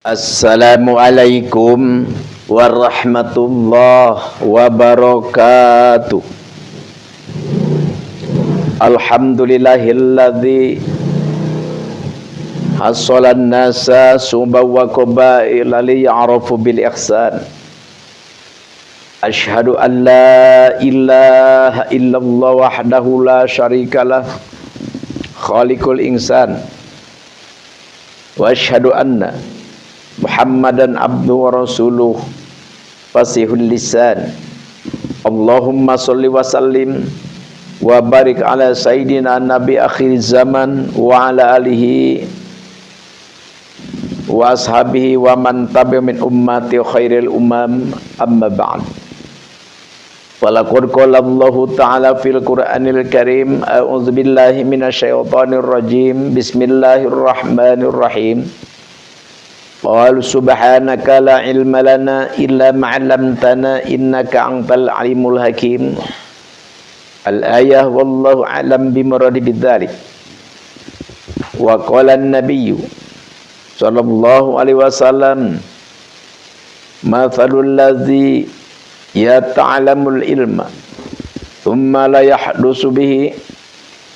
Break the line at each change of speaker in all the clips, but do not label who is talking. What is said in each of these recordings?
Assalamualaikum warahmatullahi wabarakatuh. Alhamdulillahilladzi hassalan nasa subaw wa qabaila liya'rafu bil ihsan. Asyhadu an la ilaha illallah wahdahu la syarikalah khaliqul insan. Wa asyhadu anna Muhammadan abdu wa rasuluh fasihul lisan. Allahumma sholli wa sallim wa barik ala sayyidina nabi akhir zaman wa ala alihi wa ashabihi wa man tabi'a min ummati khairil umam, amma ba'd. Walaqad qala Allahu ta'ala fil Qur'anil Karim, a'udzu billahi minasyaitonir rajim, bismillahirrahmanirrahim. Qalu subhanaka la ilma lana illa ma 'allamtana innaka antal alimul hakim. Al-ayah wallahu a'lam bimuradi bidzalik. Wa qala an-nabiyyu sallallahu alaihi wasallam, mathalul ladzi yata'lamul ilma thumma la yahdusu bihi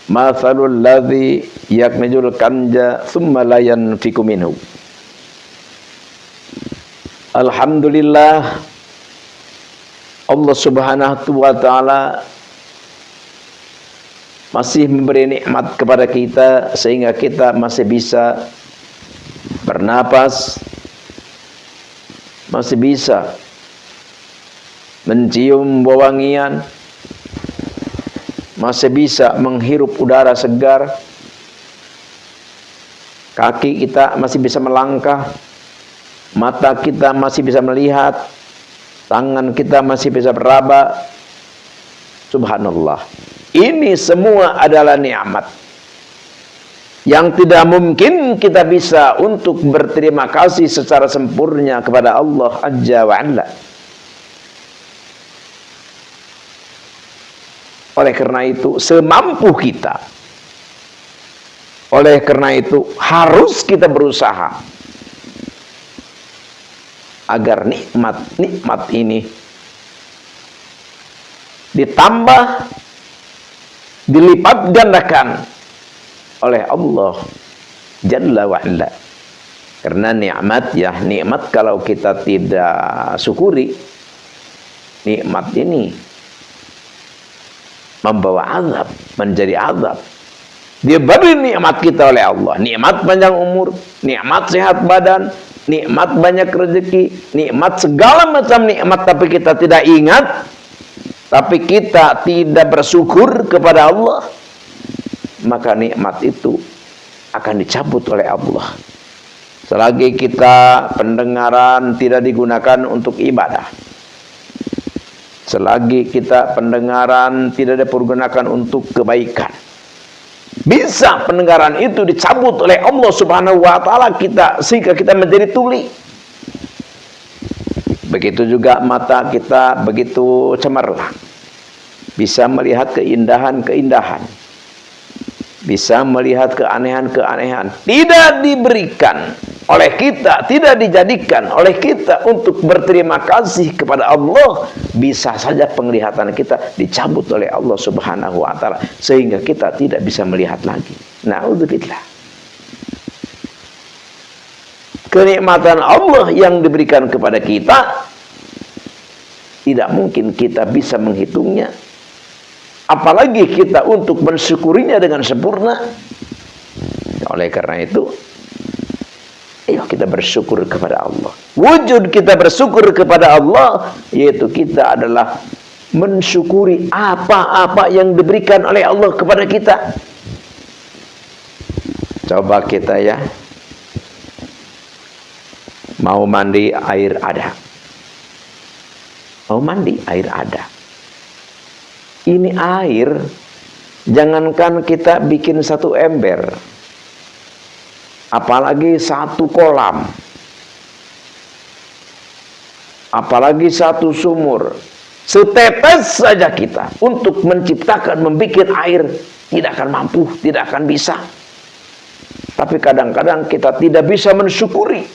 mathalul ladzi yaknizul kanja thumma la yanfiku minhu. Alhamdulillah, Allah subhanahu wa ta'ala masih memberi nikmat kepada kita sehingga kita masih bisa bernapas, masih bisa mencium wewangian, masih bisa menghirup udara segar, kaki kita masih bisa melangkah, mata kita masih bisa melihat, tangan kita masih bisa beraba. Subhanallah, ini semua adalah nikmat yang tidak mungkin kita bisa untuk berterima kasih secara sempurna kepada Allah Azza wa Jalla. Oleh karena itu, semampu kita, oleh karena itu harus kita berusaha agar nikmat ini ditambah, dilipat gandakan oleh Allah Jalla wa'ala. Karena nikmat kalau kita tidak syukuri, nikmat ini membawa azab, menjadi azab. Dia beri nikmat kita oleh Allah, nikmat panjang umur, nikmat sehat badan, nikmat banyak rezeki, nikmat segala macam nikmat, tapi kita tidak ingat, tapi kita tidak bersyukur kepada Allah, maka nikmat itu akan dicabut oleh Allah. Selagi kita pendengaran tidak digunakan untuk ibadah, selagi kita pendengaran tidak dipergunakan untuk kebaikan, bisa pendengaran itu dicabut oleh Allah subhanahu wa ta'ala sehingga kita menjadi tuli. Begitu juga mata kita begitu cemerlang, bisa melihat keindahan-keindahan, bisa melihat keanehan-keanehan. Tidak diberikan oleh kita, tidak dijadikan oleh kita untuk berterima kasih kepada Allah. Bisa saja penglihatan kita dicabut oleh Allah subhanahu wa ta'ala sehingga kita tidak bisa melihat lagi. Na'udzubillah. Kenikmatan Allah yang diberikan kepada kita tidak mungkin kita bisa menghitungnya, apalagi kita untuk mensyukurinya dengan sempurna. Oleh karena itu, ayo kita bersyukur kepada Allah. Wujud kita bersyukur kepada Allah, yaitu kita adalah mensyukuri apa-apa yang diberikan oleh Allah kepada kita. Coba kita ya, mau mandi air ada, mau mandi air ada. Ini air, jangankan kita bikin satu ember, apalagi satu kolam, apalagi satu sumur. Setetes saja kita untuk menciptakan, membuat air, tidak akan mampu, tidak akan bisa. Tapi kadang-kadang kita tidak bisa mensyukuri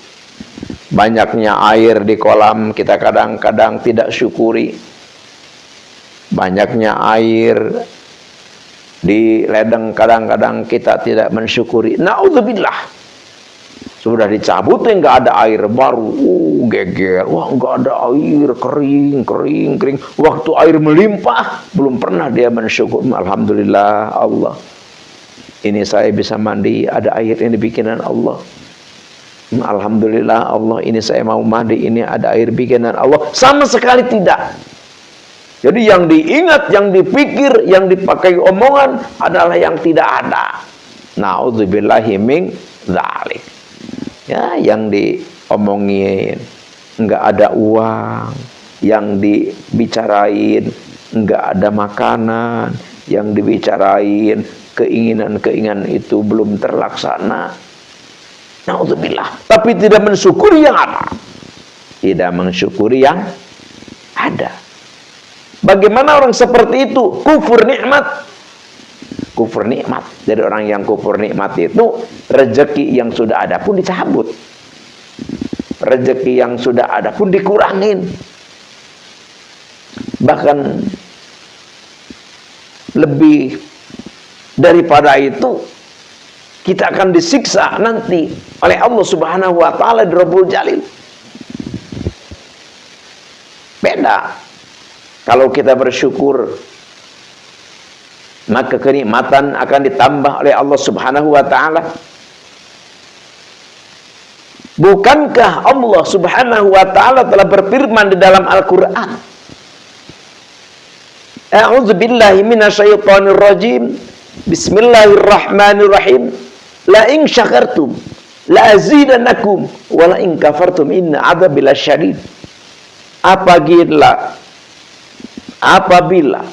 Banyaknya air di kolam kita kadang-kadang tidak syukuri. Banyaknya air di ledeng kadang-kadang kita tidak mensyukuri. Naudzubillah. Sudah dicabut nggak ada air baru, geger. Wah, nggak ada air, kering. Waktu air melimpah, belum pernah dia mensyukur. Alhamdulillah Allah. Ini saya bisa mandi, ada air ini bikinan Allah. Alhamdulillah Allah, ini saya mau mandi, ini ada air bikinan Allah. Sama sekali tidak. Jadi yang diingat, yang dipikir, yang dipakai omongan adalah yang tidak ada. Na'udzubillahi min dzalik. Ya, yang diomongin nggak ada uang, yang dibicarain nggak ada makanan, yang dibicarain keinginan-keinginan itu belum terlaksana. Na'udzubillah. Tapi tidak mensyukuri yang ada. Tidak mensyukuri yang ada. Bagaimana orang seperti itu? Kufur nikmat. Kufur nikmat. Dari orang yang kufur nikmat itu, rezeki yang sudah ada pun dicabut. Rezeki yang sudah ada pun dikurangin. Bahkan lebih daripada itu, kita akan disiksa nanti oleh Allah Subhanahu wa taala di Rabbul Jalil. Beda. Kalau kita bersyukur, maka kenikmatan akan ditambah oleh Allah Subhanahu wa taala. Bukankah Allah Subhanahu wa taala telah berfirman di dalam Al-Qur'an? A'udzu billahi minasyaitonir rajim. Bismillahirrahmanirrahim. La in syakartum la azidannakum wa la in kafartum inna 'adzabi lasyadid. Apabila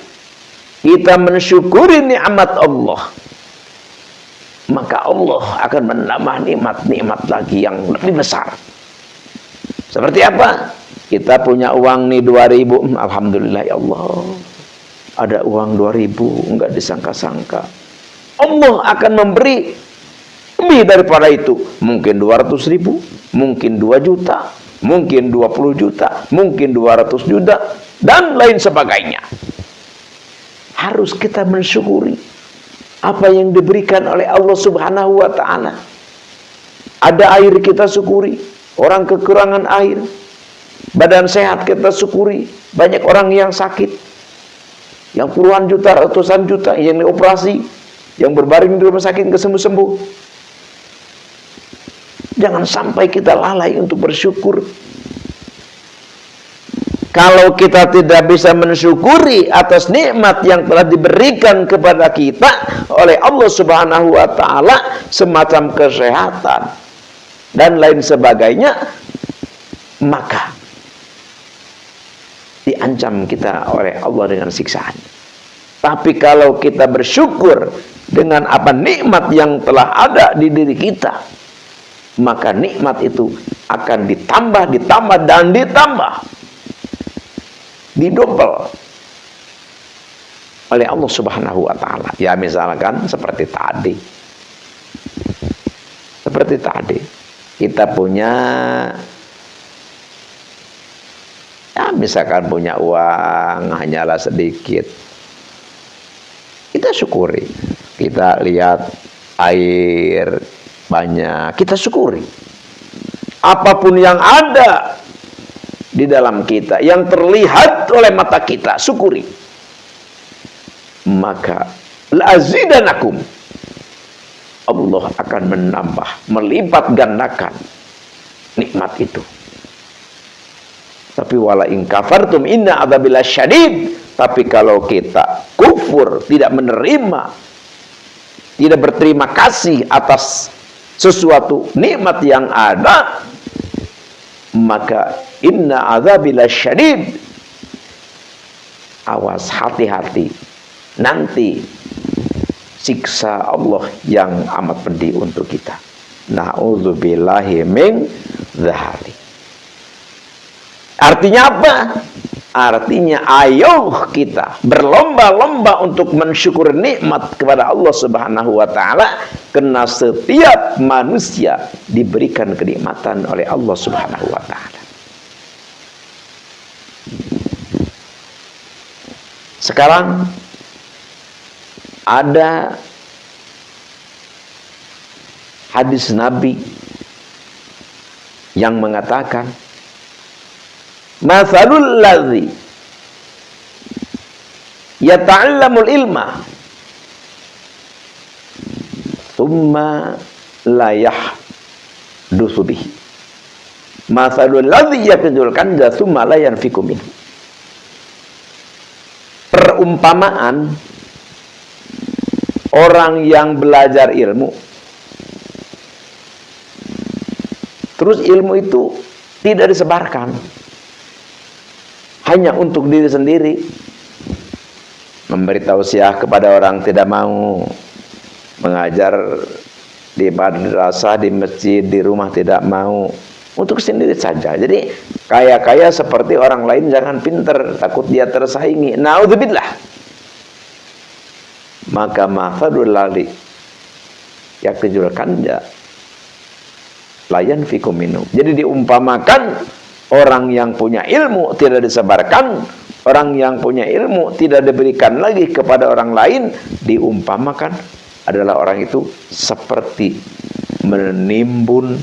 kita mensyukuri nikmat Allah, maka Allah akan menambah nikmat-nikmat lagi yang lebih besar. Seperti apa? Kita punya uang nih 2.000, alhamdulillah ya Allah. Ada uang 2.000, enggak disangka-sangka. Allah akan memberi lebih daripada itu. Mungkin 200.000, mungkin 2 juta, mungkin 20 juta, mungkin 200 juta, dan lain sebagainya. Harus kita mensyukuri apa yang diberikan oleh Allah Subhanahu wa taala. Ada air kita syukuri, orang kekurangan air. Badan sehat kita syukuri, banyak orang yang sakit, yang puluhan juta, ratusan juta yang dioperasi, yang berbaring di rumah sakit nggak sembuh-sembuh. Jangan sampai kita lalai untuk bersyukur. Kalau kita tidak bisa mensyukuri atas nikmat yang telah diberikan kepada kita oleh Allah Subhanahu wa taala, semacam kesehatan dan lain sebagainya, maka diancam kita oleh Allah dengan siksaan. Tapi kalau kita bersyukur dengan apa nikmat yang telah ada di diri kita, maka nikmat itu akan ditambah dan ditambah, didobel oleh Allah Subhanahu wa taala. Ya, misalkan seperti tadi. Kita punya, ya misalkan punya uang hanyalah sedikit. Kita syukuri. Kita lihat air banyak, kita syukuri. Apapun yang ada di dalam kita, yang terlihat oleh mata kita, syukuri. Maka la'azidanakum, Allah akan menambah, melipat gandakan nikmat itu. Tapi wala in kafartum inna adzabil syadid. Tapi kalau kita kufur, tidak menerima, tidak berterima kasih atas sesuatu nikmat yang ada, maka inna adzabil syadid. Awas, hati-hati, nanti siksa Allah yang amat pedih untuk kita. Na'udzubillahi min dzalik. Artinya apa? Artinya ayo kita berlomba-lomba untuk mensyukur nikmat kepada Allah Subhanahu wa taala, karena setiap manusia diberikan kenikmatan oleh Allah Subhanahu wa taala. Sekarang ada hadis Nabi yang mengatakan, mathalul ladzi yata'allamul ilma thumma la yahdutsu bihi, mathalul ladzi yakzul kanza thumma la yanfiku minhu. Perumpamaan orang yang belajar ilmu, terus ilmu itu tidak disebarkan, hanya untuk diri sendiri, memberi tausiah kepada orang, tidak mau mengajar di madrasah, di masjid, di rumah tidak mau, untuk sendiri saja. Jadi kaya-kaya seperti orang lain, jangan pinter, takut dia tersaingi. Naudzubillah. Maka mafadul lali yakjul kanja layan fikum minum. Jadi diumpamakan orang yang punya ilmu tidak disebarkan, orang yang punya ilmu tidak diberikan lagi kepada orang lain, diumpamakan adalah orang itu seperti menimbun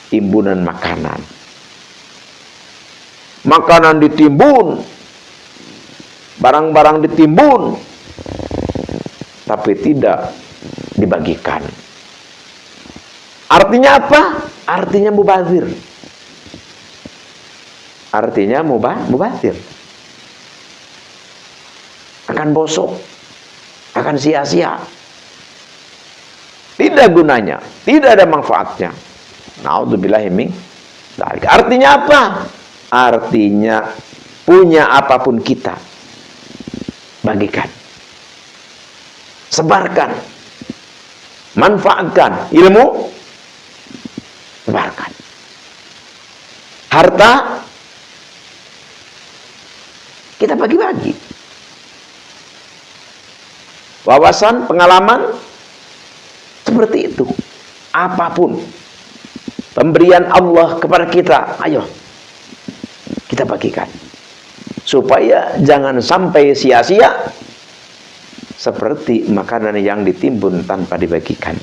timbunan makanan. Makanan ditimbun, barang-barang ditimbun, tapi tidak dibagikan. Artinya apa? Artinya mubazir. Artinya mubazir. Akan bosok, akan sia-sia. Tidak gunanya, tidak ada manfaatnya. Naudzubillahi min dzalik. Artinya apa? Artinya punya apapun kita, bagikan, sebarkan, manfaatkan ilmu, sebarkan. Harta kita bagi-bagi. Wawasan, pengalaman seperti itu. Apapun pemberian Allah kepada kita, ayo kita bagikan, supaya jangan sampai sia-sia seperti makanan yang ditimbun tanpa dibagikan.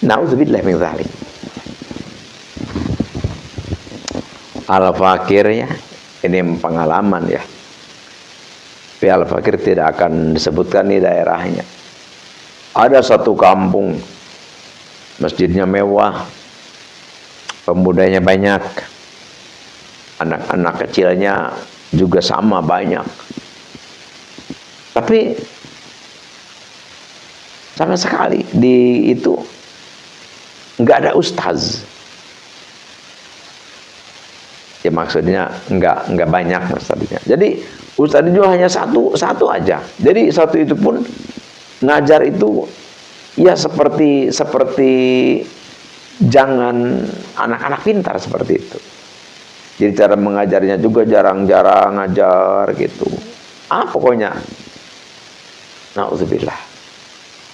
Nauzubillah min dzalik. Al-Fakir ya, ini pengalaman ya. Tapi Al-Fakir tidak akan disebutkan di daerahnya. Ada satu kampung, masjidnya mewah, pemudanya banyak, anak-anak kecilnya juga sama banyak. Tapi sama sekali di itu nggak ada ustaz. Ya maksudnya nggak banyak ustaznya. Jadi ustaz itu hanya satu aja. Jadi satu itu pun ngajar itu ya seperti jangan anak-anak pintar seperti itu. Jadi cara mengajarnya juga jarang-jarang ngajar gitu. Pokoknya naudzubillah.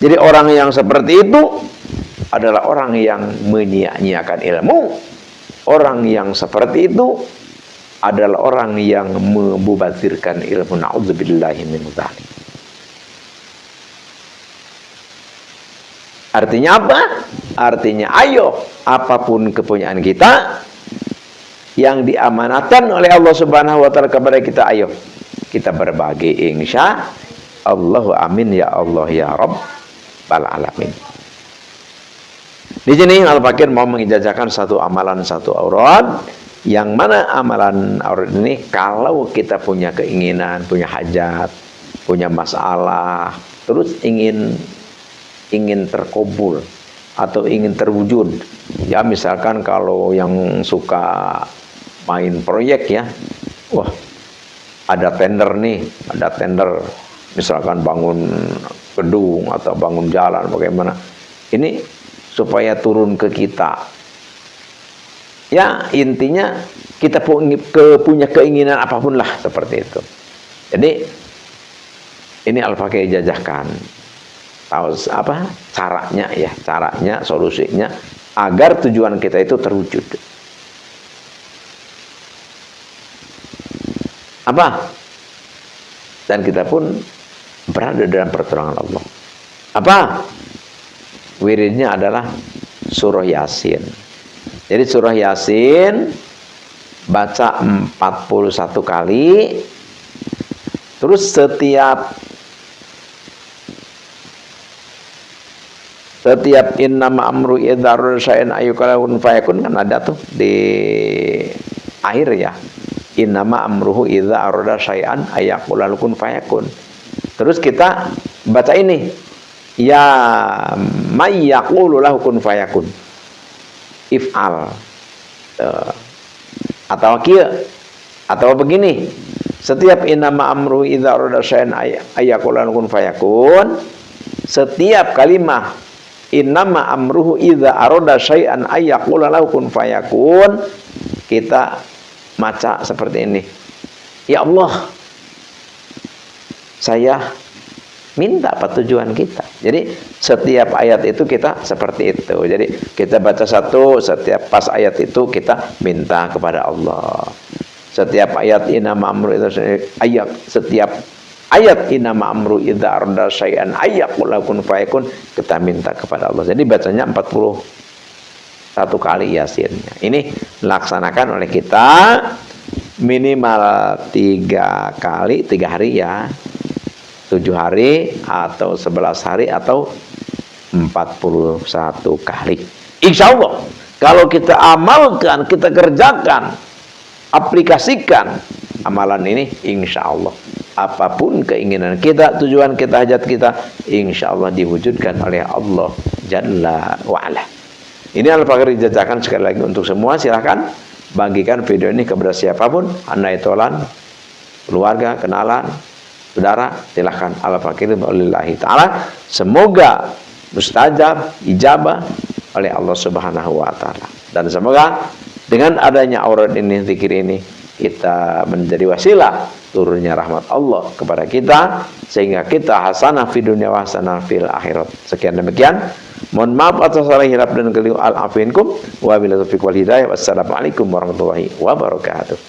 Jadi orang yang seperti itu adalah orang yang menyia-nyiakan ilmu. Orang yang seperti itu adalah orang yang membazirkan ilmu. Naudzubillahi min dzalik. Artinya apa? Artinya ayo, apapun kepunyaan kita yang diamanatkan oleh Allah Subhanahu wa taala kepada kita, ayo kita berbagi, insya Allah. Amin ya Allah ya Rabbal alamin. Di sini Al-Fakir mau mengijazakan satu amalan, satu aurat, yang mana amalan aurat ini kalau kita punya keinginan, punya hajat, punya masalah, terus ingin terkabul atau ingin terwujud. Ya misalkan kalau yang suka main proyek ya, wah ada tender nih, ada tender misalkan bangun gedung atau bangun jalan, bagaimana ini supaya turun ke kita Ya, intinya kita punya keinginan apapun lah seperti itu. Jadi ini Al-Fakih jajahkan. Tahu apa caranya ya, caranya, solusinya agar tujuan kita itu terwujud. Apa? Dan kita pun berada dalam pertolongan Allah. Apa? Wiridnya adalah surah Yasin. Jadi surah Yasin baca 41 kali. Terus setiap innama amru idza arada syai'an ayyakun fayakun, kan ada tuh di akhir ya. Innama amruhu idza arada syai'an ayyakun fayakun. Terus kita baca ini, ya may yaqulu lahu kun fayakun. If'al. Atau kieu, atau begini. Setiap innama amruhu idza arada syai'an ayyakun kun fayakun. Setiap kalimat innama amruhu idza arada syai'an ayyaqula lahu kun fayakun, kita baca seperti ini. Ya Allah, saya minta apa tujuan kita. Jadi setiap ayat itu kita seperti itu. Jadi kita baca satu, setiap pas ayat itu kita minta kepada Allah. Setiap ayat innama amruhu idza ayat, setiap ayat innama amru idza arada syai'an ayyaqul kun fayakun, kita minta kepada Allah. Jadi bacanya 41 kali Yasinnya. Ini laksanakan oleh kita minimal 3 kali, 3 hari ya. 7 hari atau 11 hari atau 41 kali. Insya Allah kalau kita amalkan, kita kerjakan, aplikasikan amalan ini, insya Allah apapun keinginan kita, tujuan kita, hajat kita, insya Allah diwujudkan oleh Allah Jalla wa'ala. Ini Al-Fakih dijajakan sekali lagi untuk semua. Silahkan bagikan video ini kepada siapapun, andai tolan, keluarga, kenalan, saudara. Silahkan. Al-Fakih lillahi ta'ala. Semoga mustajab, ijabah oleh Allah Subhanahu wa ta'ala. Dan semoga dengan adanya aurat ini, zikir ini, kita menjadi wasilah turunnya rahmat Allah kepada kita, sehingga kita hasanah fi dunya wa hasanah fil akhirat. Sekian demikian. Mohon maaf atas salah hilaf dan keliru. Al-afinkum wa billahi taufiq wal hidayah. Wassalamualaikum warahmatullahi wabarakatuh.